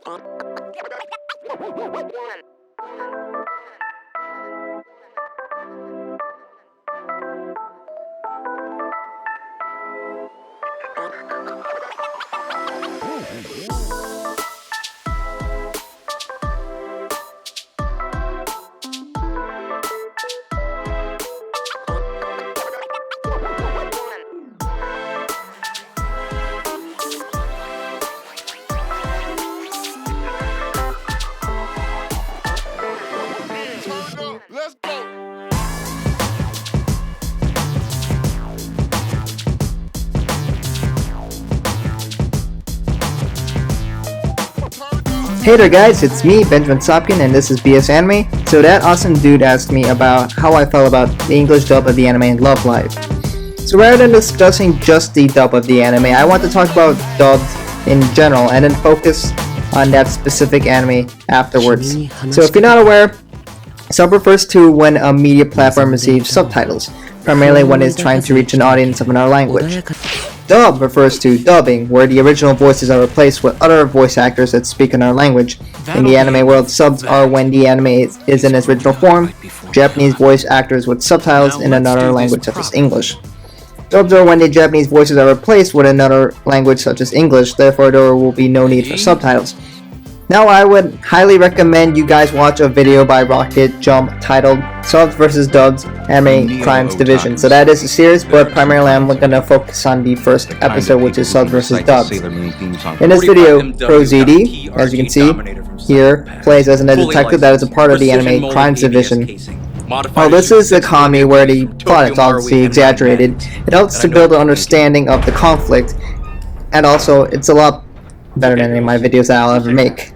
Let's go. Hey there guys, it's me, Benjamin Sopkin, and this is BS Anime. So that awesome dude asked me about how I felt about the English dub of the anime Love Live. So rather than discussing just the dub of the anime, I want to talk about dubs in general and then focus on that specific anime afterwards. So if you're not aware, sub refers to when a media platform receives subtitles, primarily when it's trying to reach an audience of another language. Dub refers to dubbing, where the original voices are replaced with other voice actors that speak another language. In the anime world, subs are when the anime is in its original form, Japanese voice actors with subtitles in another language such as English. Dubs are when the Japanese voices are replaced with another language such as English, therefore there will be no need for subtitles. Now I would highly recommend you guys watch a video by Rocket Jump titled Subs vs Dubs Anime Crimes Division. So that is a series, but primarily I'm going to focus on the first episode, which is Subs vs Dubs. In this video, ProZD, as you can see here, plays as a detective that is a part of the Anime Crimes Division. While this is a comedy where the plot is obviously exaggerated, it helps to build an understanding of the conflict, and also it's a lot better than any of my videos that I'll ever make.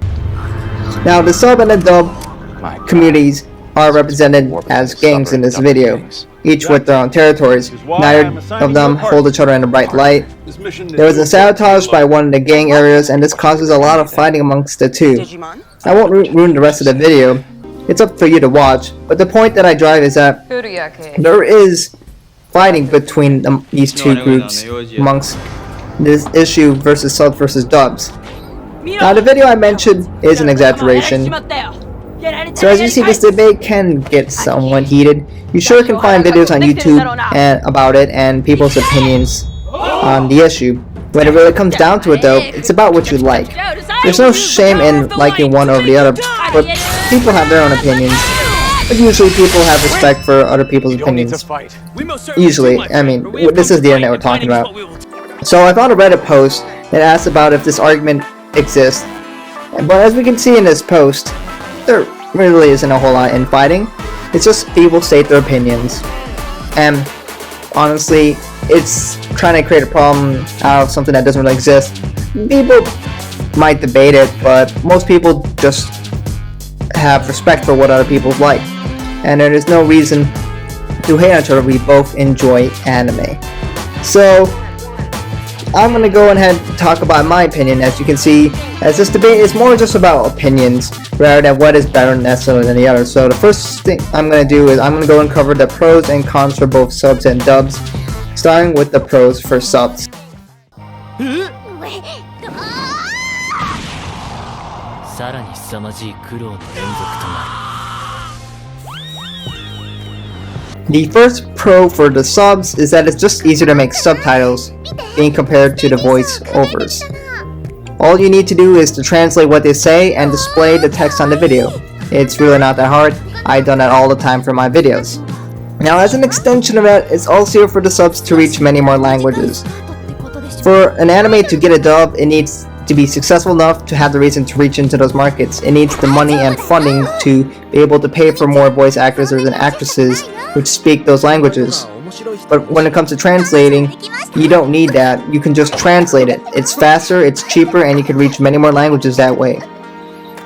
Now the sub and the dub communities are represented as gangs in this video, each with their own territories. Neither of them hold each other in a bright light. There was a sabotage by one of the gang areas, and this causes a lot of fighting amongst the two. I won't ruin the rest of the video, it's up for you to watch, but the point that I drive is that there is fighting between these two groups amongst this issue versus subs versus dubs. Now the video I mentioned is an exaggeration, so as you see this debate can get somewhat heated. You sure can find videos on YouTube about it and people's opinions on the issue. When it really comes down to it though, it's about what you like. There's no shame in liking one over the other, but people have their own opinions. But usually people have respect for other people's opinions. Usually, I mean, this is the internet we're talking about. So I found a Reddit post that asked about if this argument exists, but as we can see in this post, there really isn't a whole lot in fighting. It's just people state their opinions, and honestly, it's trying to create a problem out of something that doesn't really exist. People might debate it, but most people just have respect for what other people like, and there is no reason to hate on each other. We both enjoy anime. So I'm going to go ahead and talk about my opinion. As you can see, as this debate is more just about opinions rather than what is better necessarily than the other. So the first thing I'm going to do is I'm going to go and cover the pros and cons for both subs and dubs, starting with the pros for subs. The first pro for the subs is that it's just easier to make subtitles being compared to the voice-overs. All you need to do is to translate what they say and display the text on the video. It's really not that hard. I've done that all the time for my videos. Now as an extension of that, it's also here for the subs to reach many more languages. For an anime to get a dub, it needs to be successful enough to have the reason to reach into those markets. It needs the money and funding to be able to pay for more voice actors and actresses which speak those languages. But when it comes to translating, you don't need that. You can just translate it. It's faster, it's cheaper, and you can reach many more languages that way.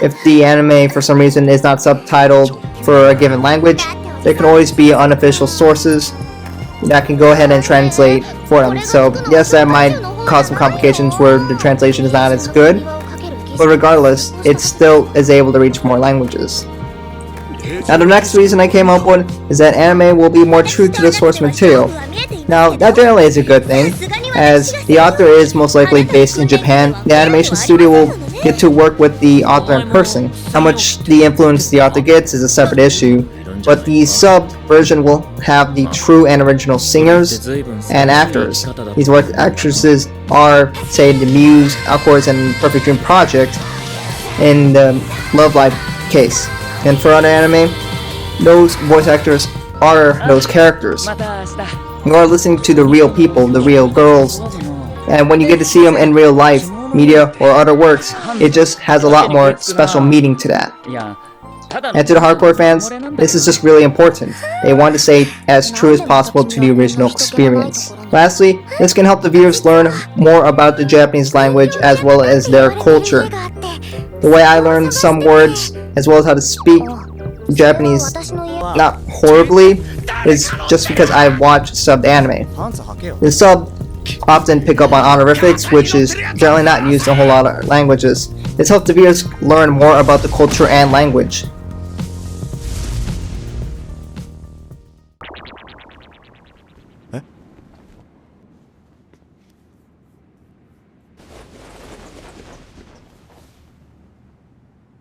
If the anime for some reason is not subtitled for a given language, there can always be unofficial sources that can go ahead and translate for them. So yes, that might cause some complications where the translation is not as good, but regardless, it still is able to reach more languages. Now the next reason I came up with is that anime will be more true to the source material. Now that generally is a good thing, as the author is most likely based in Japan. The animation studio will get to work with the author in person. How much the influence the author gets is a separate issue, but the subbed version will have the true and original singers and actors. These voice actresses are, say, the Muse, Alcor's, and Perfect Dream Project in the Love Live case. And for other anime, those voice actors are those characters. You are listening to the real people, the real girls, and when you get to see them in real life, media, or other works, it just has a lot more special meaning to that. And to the hardcore fans, this is just really important. They want to stay as true as possible to the original experience. Lastly, this can help the viewers learn more about the Japanese language as well as their culture. The way I learned some words, as well as how to speak Japanese, not horribly, is just because I watched subbed anime. The sub often pick up on honorifics, which is generally not used in a whole lot of languages. This helps the viewers learn more about the culture and language.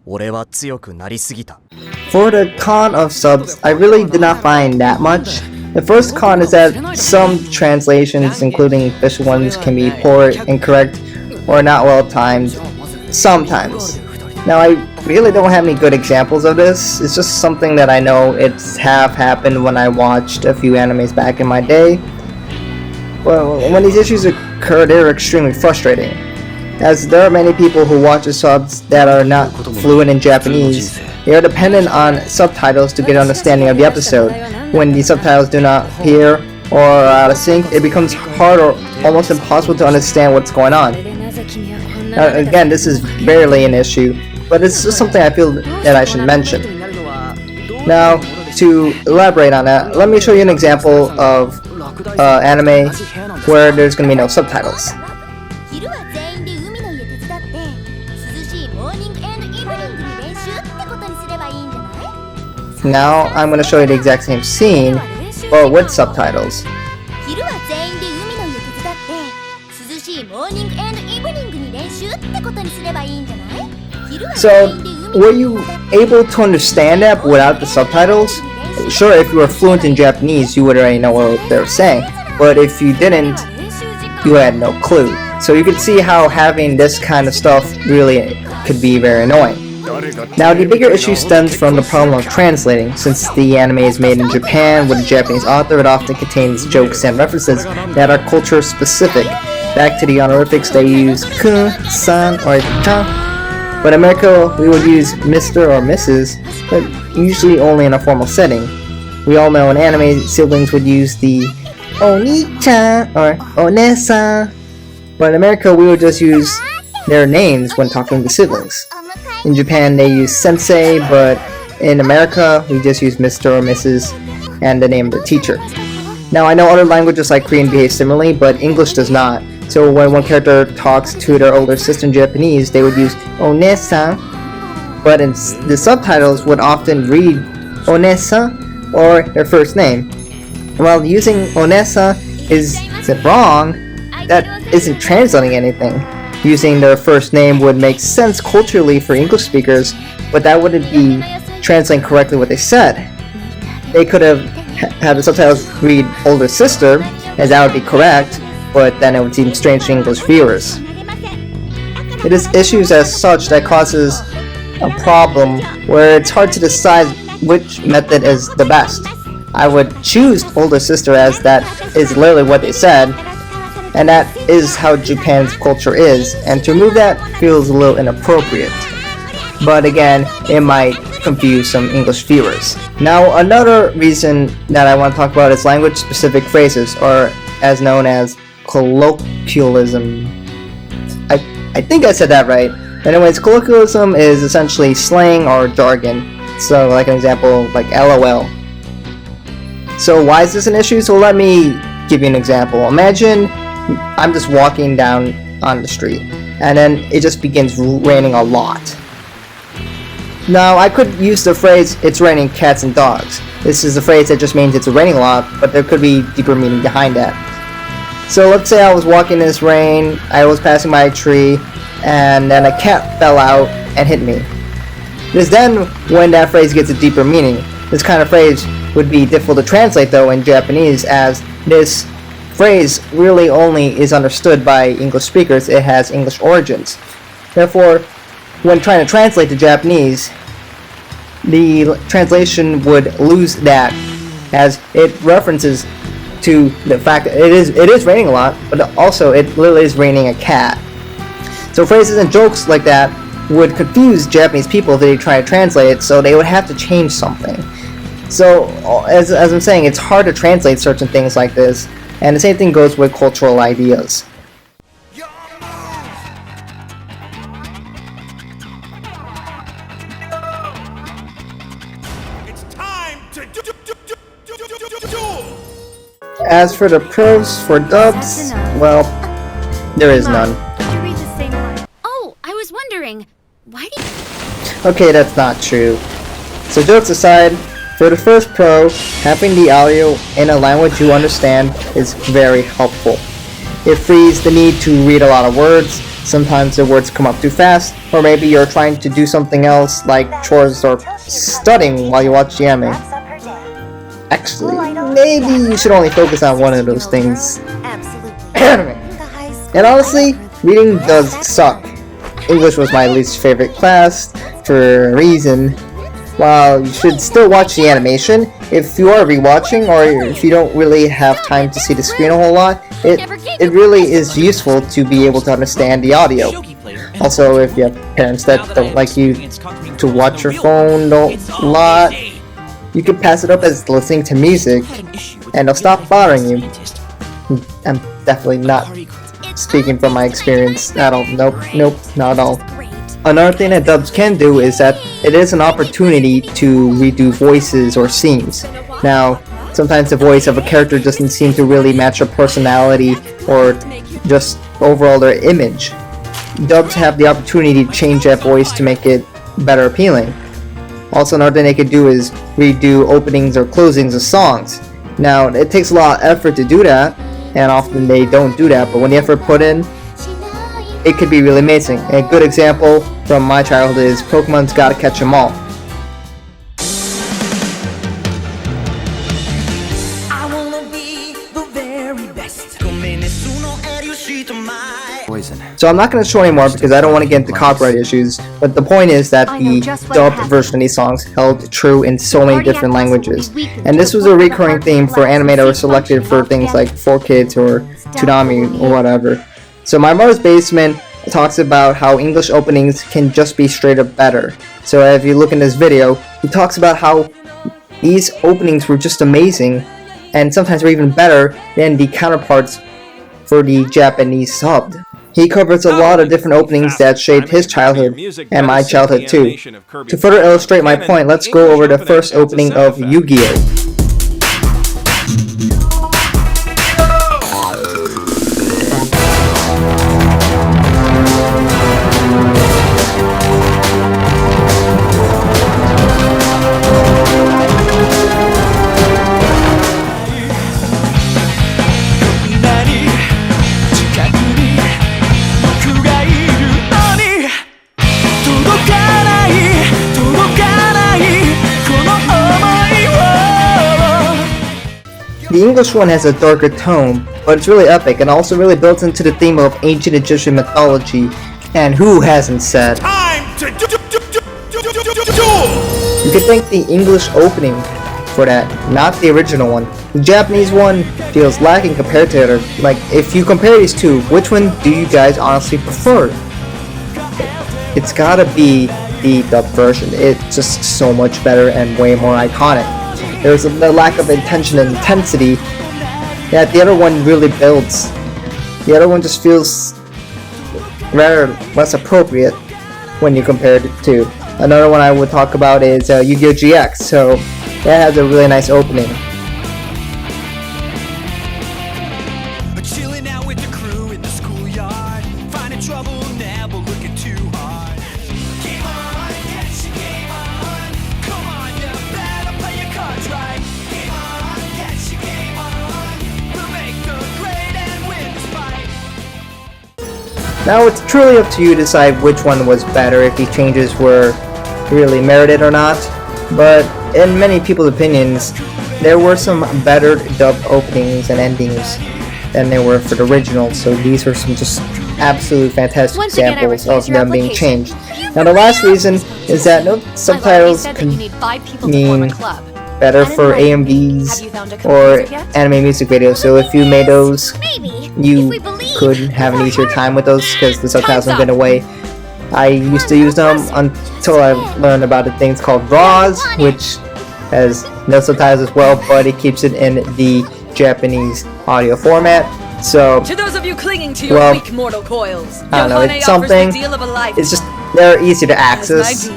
For the con of subs, I really did not find that much. The first con is that some translations, including official ones, can be poor, incorrect, or not well timed sometimes. Now, I really don't have any good examples of this. It's just something that I know it's have happened when I watched a few animes back in my day. Well, when these issues occur, they're extremely frustrating, as there are many people who watch the subs that are not fluent in Japanese. They are dependent on subtitles to get an understanding of the episode. When the subtitles do not appear or are out of sync, it becomes hard or almost impossible to understand what's going on. Now, again, this is barely an issue, but it's just something I feel that I should mention. Now, to elaborate on that, let me show you an example of anime where there's going to be no subtitles. Now I'm going to show you the exact same scene, but with subtitles. So, were you able to understand that without the subtitles? Sure, if you were fluent in Japanese, you would already know what they were saying, but if you didn't, you had no clue. So you could see how having this kind of stuff really could be very annoying. Now, the bigger issue stems from the problem of translating. Since the anime is made in Japan with a Japanese author, it often contains jokes and references that are culture specific. Back to the honorifics, they use kun, san, or cha. But in America, we would use Mr. or Mrs., but usually only in a formal setting. We all know in anime, siblings would use the oni-chan or one-san, but in America, we would just use their names when talking to siblings. In Japan, they use sensei, but in America, we just use Mr. or Mrs. and the name of the teacher. Now, I know other languages like Korean behave similarly, but English does not. So when one character talks to their older sister in Japanese, they would use one-san, but in the subtitles would often read one-san or their first name. While using one-san isn't wrong, that isn't translating anything. Using their first name would make sense culturally for English speakers, but that wouldn't be translating correctly what they said. They could have had the subtitles read older sister, as that would be correct, but then it would seem strange to English viewers. It is issues as such that causes a problem where it's hard to decide which method is the best. I would choose older sister as that is literally what they said, and that is how Japan's culture is, and to remove that feels a little inappropriate. But again, it might confuse some English viewers. Now, another reason that I want to talk about is language-specific phrases, or as known as colloquialism. I think I said that right. Anyways, colloquialism is essentially slang or jargon. So, like an example, like LOL. So why is this an issue? So let me give you an example. Imagine I'm just walking down on the street, and then it just begins raining a lot. Now, I could use the phrase, it's raining cats and dogs. This is a phrase that just means it's raining a lot, but there could be deeper meaning behind that. So let's say I was walking in this rain, I was passing by a tree, and then a cat fell out and hit me. It is then when that phrase gets a deeper meaning. This kind of phrase would be difficult to translate though in Japanese, as this phrase really only is understood by English speakers. It has English origins. Therefore, when trying to translate to Japanese, the translation would lose that, as it references to the fact that it is raining a lot, but also it literally is raining a cat. So phrases and jokes like that would confuse Japanese people if they try to translate it, so they would have to change something. So as I'm saying, it's hard to translate certain things like this, and the same thing goes with cultural ideas. As for the pros for dubs, well, there is none. Did you read the same one? Oh, I was wondering, why do you... Okay, that's not true. So jokes aside, for the first pro, having the audio in a language you understand is very helpful. It frees the need to read a lot of words. Sometimes the words come up too fast, or maybe you're trying to do something else like chores or studying while you watch the anime. Actually, maybe you should only focus on one of those things. And honestly, reading does suck. English was my least favorite class for a reason. While you should still watch the animation, if you are rewatching or if you don't really have time to see the screen a whole lot, it really is useful to be able to understand the audio. Also, if you have parents that don't like you to watch your phone a lot, you can pass it up as listening to music, and it'll stop bothering you. I'm definitely not speaking from my experience at all. Nope, not at all. Another thing that dubs can do is that it is an opportunity to redo voices or scenes. Now, sometimes the voice of a character doesn't seem to really match their personality or just overall their image. Dubs have the opportunity to change that voice to make it better appealing. Also, another thing they could do is redo openings or closings of songs. Now, it takes a lot of effort to do that, and often they don't do that, but when the effort put in, it could be really amazing. A good example from my childhood is Pokemon's Gotta Catch 'Em All. So I'm not going to show anymore because I don't want to get into copyright issues, but the point is that the dubbed version of these songs held true in so many different languages. And this was a recurring theme for anime that were selected for things like 4Kids or Toonami or whatever. So My Mother's Basement talks about how English openings can just be straight up better. So if you look in this video, he talks about how these openings were just amazing, and sometimes were even better than the counterparts for the Japanese subbed. He covers a lot of different openings that shaped his childhood and my childhood too. To further illustrate my point, let's go over the first opening of Yu-Gi-Oh! The English one has a darker tone, but it's really epic and also really builds into the theme of ancient Egyptian mythology, and who hasn't said? You could thank the English opening for that, not the original one. The Japanese one feels lacking compared to the other. Like, if you compare these two, which one do you guys honestly prefer? It's gotta be the dubbed version. It's just so much better and way more iconic. There's a lack of intention and intensity that the other one really builds. The other one just feels rather less appropriate when you compare it to. Another one I would talk about is Yu-Gi-Oh! GX, so that has a really nice opening. Now it's truly up to you to decide which one was better, if these changes were really merited or not, but in many people's opinions, there were some better dubbed openings and endings than there were for the original, so these are some just absolute fantastic examples of them being changed. Now the last reason is that no subtitles can mean better for AMVs or anime music videos, so if you made those, you could have an easier time with those because the subtitles have been away. I used to use them until I learned about the things called RAWs, which has no subtitles as well, but it keeps it in the Japanese audio format. So, to those of you clinging to your weak mortal coils, I don't know, it's something. It's just they're easy to access.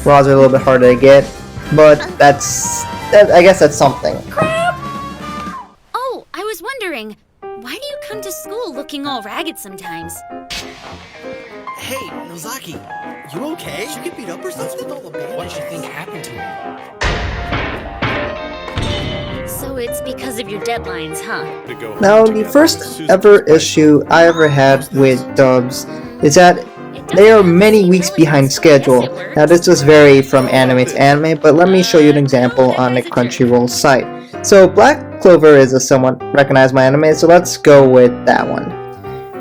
RAWs are a little bit harder to get, but I guess that's something. Oh, I was wondering, why do you come to school looking all ragged sometimes? Hey, Nozaki, you okay? Did you get beat up or something? What do you think happened to him? So it's because of your deadlines, huh? Now, the first ever issue I ever had with dubs is that they are many weeks behind schedule. Now, this does vary from anime to anime, but let me show you an example on the Crunchyroll site. So, Black Clover is a somewhat recognized anime, so let's go with that one.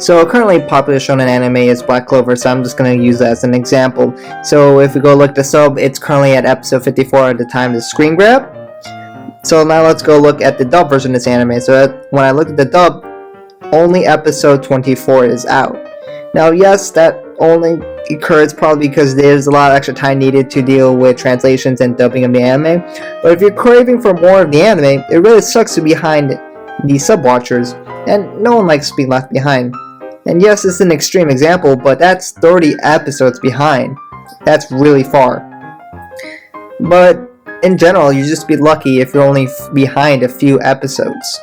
So currently popular shonen anime is Black Clover, so I'm just going to use that as an example. So if we go look the sub, it's currently at episode 54 at the time of the screen grab. So now let's go look at the dub version of this anime. So when I look at the dub, only episode 24 is out. Now yes, that only occurs probably because there's a lot of extra time needed to deal with translations and dubbing of the anime. But if you're craving for more of the anime, it really sucks to be behind the sub-watchers, and no one likes being left behind. And yes, it's an extreme example, but that's 30 episodes behind. That's really far. But in general, you just be lucky if you're only behind a few episodes.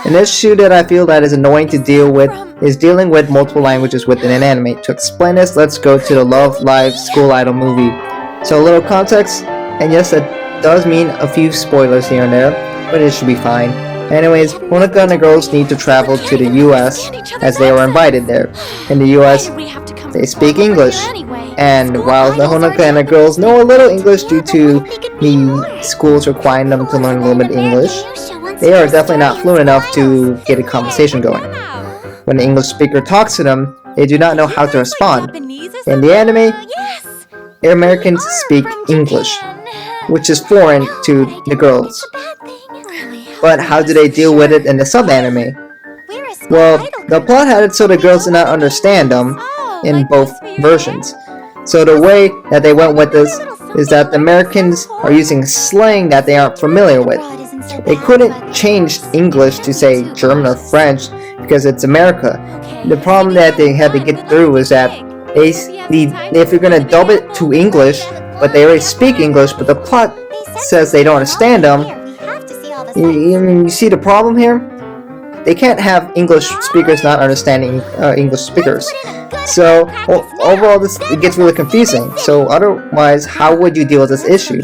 An issue that I feel that is annoying to deal with is dealing with multiple languages within an anime. To explain this, let's go to the Love Live School Idol movie. So a little context, and yes, that does mean a few spoilers here and there, but it should be fine. Anyways, Honoka and the girls need to travel to the US as they were invited there. In the US, they speak English, and while the Honoka and the girls know a little English due to the schools requiring them to learn a little bit English, they are definitely not fluent enough to get a conversation going. When the English speaker talks to them, they do not know how to respond. In the anime, Americans speak English, which is foreign to the girls. But how do they deal with it in the sub-anime? Well, the plot had it so the girls did not understand them in both versions. So the way that they went with this is that the Americans are using slang that they aren't familiar with. They couldn't change English to say German or French because it's America. The problem that they had to get through was that if you're going to dub it to English, but they already speak English, but the plot says they don't understand them, you see the problem here? They can't have English speakers not understanding English speakers. So overall, it gets really confusing. So otherwise, how would you deal with this issue?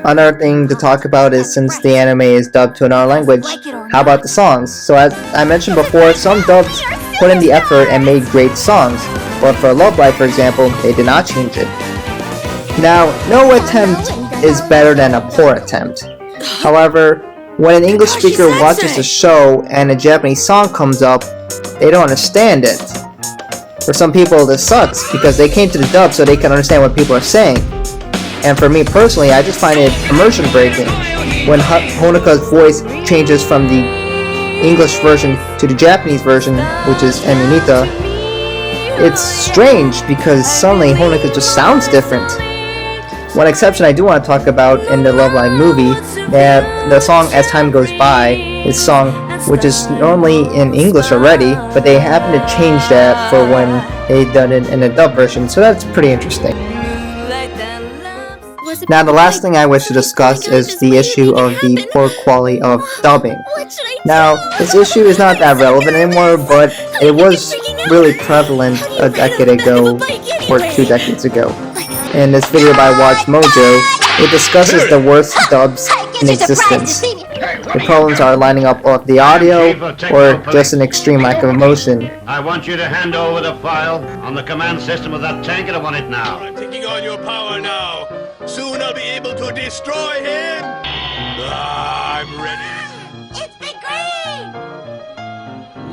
Another thing to talk about is, since the anime is dubbed to another language, how about the songs? So as I mentioned before, some dubs put in the effort and made great songs, but for Love Live, for example, they did not change it. Now, no attempt is better than a poor attempt. However, when an English speaker watches the show and a Japanese song comes up, they don't understand it. For some people, this sucks because they came to the dub so they can understand what people are saying. And for me personally, I just find it immersion breaking when Honoka's voice changes from the English version to the Japanese version, which is Eminita. It's strange because suddenly Honoka just sounds different. One exception I do want to talk about in the Love Live movie, that the song As Time Goes By is sung, which is normally in English already, but they happen to change that for when they done it in the dub version, so that's pretty interesting. Now the last thing I wish to discuss is the issue of the poor quality of dubbing. Now, this issue is not that relevant anymore, but it was really prevalent a decade ago, or 2 decades ago. In this video by watchmojo, it discusses the worst dubs in existence. The problems are lining up of the audio or just an extreme lack of emotion. I want you to hand over the file on the command system of that tank, and I want it now. I'm taking on your power now. Soon I'll be able to destroy him. I'm ready. It's been great!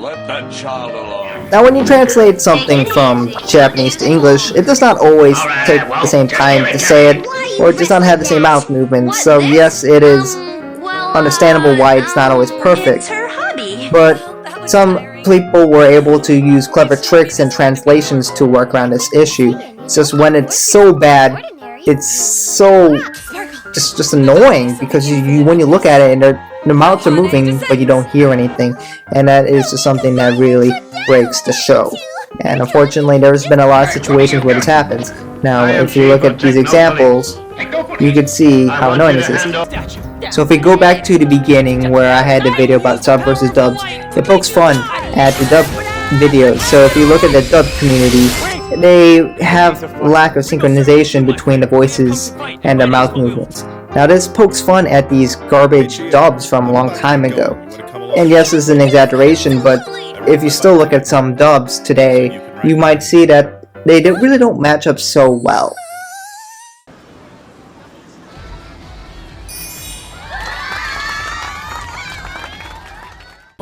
Let that child alone. Now when you translate something from Japanese to English, it does not always take the same time to say it, or it does not have the same mouth movements, so yes, it is understandable why it's not always perfect. But some people were able to use clever tricks and translations to work around this issue. It's just when it's so bad, it's so just annoying, because when you look at it and their mouths are moving but you don't hear anything, and that is just something that really breaks the show. And unfortunately there's been a lot of situations where this happens. Now if you look at these examples, you can see how annoying this is. So if we go back to the beginning where I had the video about sub versus dubs, it pokes fun at the dub videos. So if you look at the dub community, they have lack of synchronization between the voices and the mouth movements. Now this pokes fun at these garbage dubs from a long time ago. And yes, this is an exaggeration, but if you still look at some dubs today, you might see that they really don't match up so well.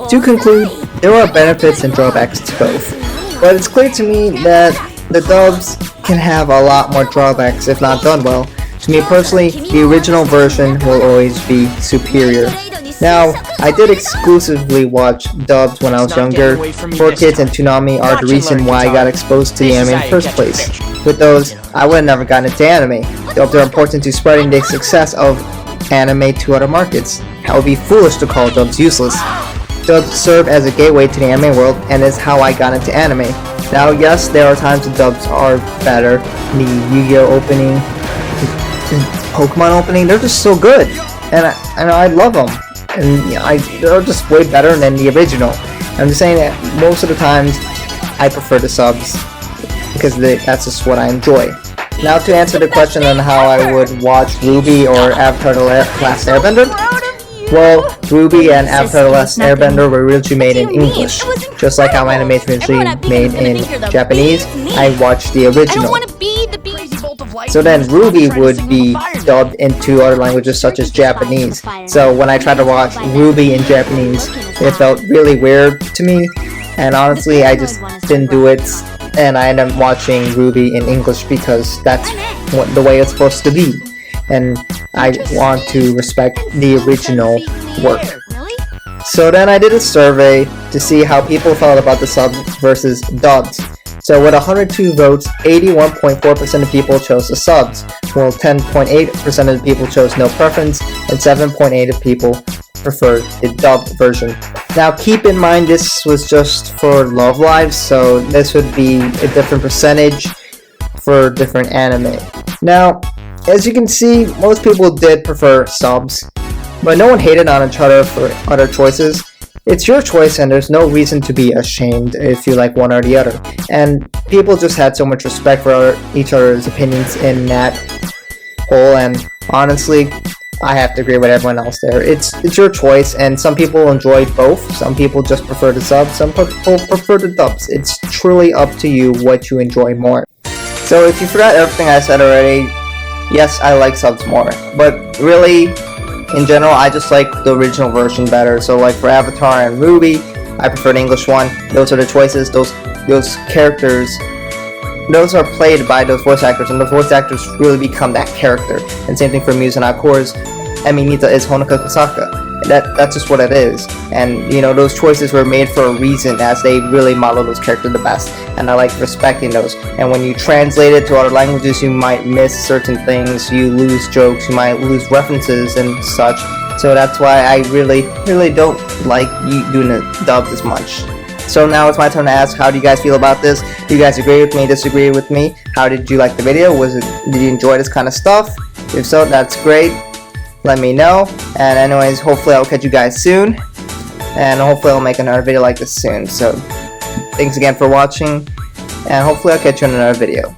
To conclude, there are benefits and drawbacks to both, but it's clear to me that the dubs can have a lot more drawbacks if not done well. To me personally, the original version will always be superior. Now, I did exclusively watch dubs when I was younger. 4Kids and Toonami are the reason why I got exposed to the anime in the first place. With those, I would have never gotten into anime. Dubs are important to spreading the success of anime to other markets. I would be foolish to call dubs useless. Dubs serve as a gateway to the anime world, and is how I got into anime. Now, yes, there are times the dubs are better. The Yu-Gi-Oh opening, Pokemon opening, they're just so good, and I love them, and you know, they're just way better than the original. I'm just saying that most of the times I prefer the subs because that's just what I enjoy. Now to answer the question on how I would watch Ruby or Avatar: The Last Airbender. Well, Ruby and Avatar: The Last Airbender were originally made in English. Just like how anime is originally made in Japanese, I watched the original. So then Ruby would be dubbed into other languages such as Japanese. So when I tried to watch Ruby in Japanese, it felt really weird to me. And honestly, I just didn't do it. And I ended up watching Ruby in English because that's the way it's supposed to be. And I want to respect the original work. So then I did a survey to see how people felt about the subs versus dubs. So with 102 votes, 81.4% of people chose the subs, while 10.8% of the people chose no preference, and 7.8% of people preferred the dubbed version. Now keep in mind this was just for Love Live, so this would be a different percentage for different anime. Now, as you can see, most people did prefer subs, but no one hated on each other for other choices. It's your choice and there's no reason to be ashamed if you like one or the other. And people just had so much respect for each other's opinions in that whole, and honestly, I have to agree with everyone else there. It's your choice, and some people enjoy both. Some people just prefer the subs, some people prefer the dubs. It's truly up to you what you enjoy more. So if you forgot everything I said already, yes, I like subs more, but really, in general, I just like the original version better. So like for Avatar and Ruby, I prefer the English one. Those are the choices. Those characters, those are played by those voice actors, and the voice actors really become that character. And same thing for Muse and Aqua's Eminita is Honoka Kusaka. That's just what it is. And you know, those choices were made for a reason, as they really model those characters the best, and I like respecting those. And when you translate it to other languages, you might miss certain things, you lose jokes, you might lose references and such. So that's why I really don't like doing the dubs as much. So now it's my turn to ask, how do you guys feel about this? Do you guys agree with me, disagree with me? How did you like the video? Did you enjoy this kind of stuff? If so, that's great. Let me know. And anyways, hopefully I'll catch you guys soon. And hopefully I'll make another video like this soon. So thanks again for watching. And hopefully I'll catch you in another video.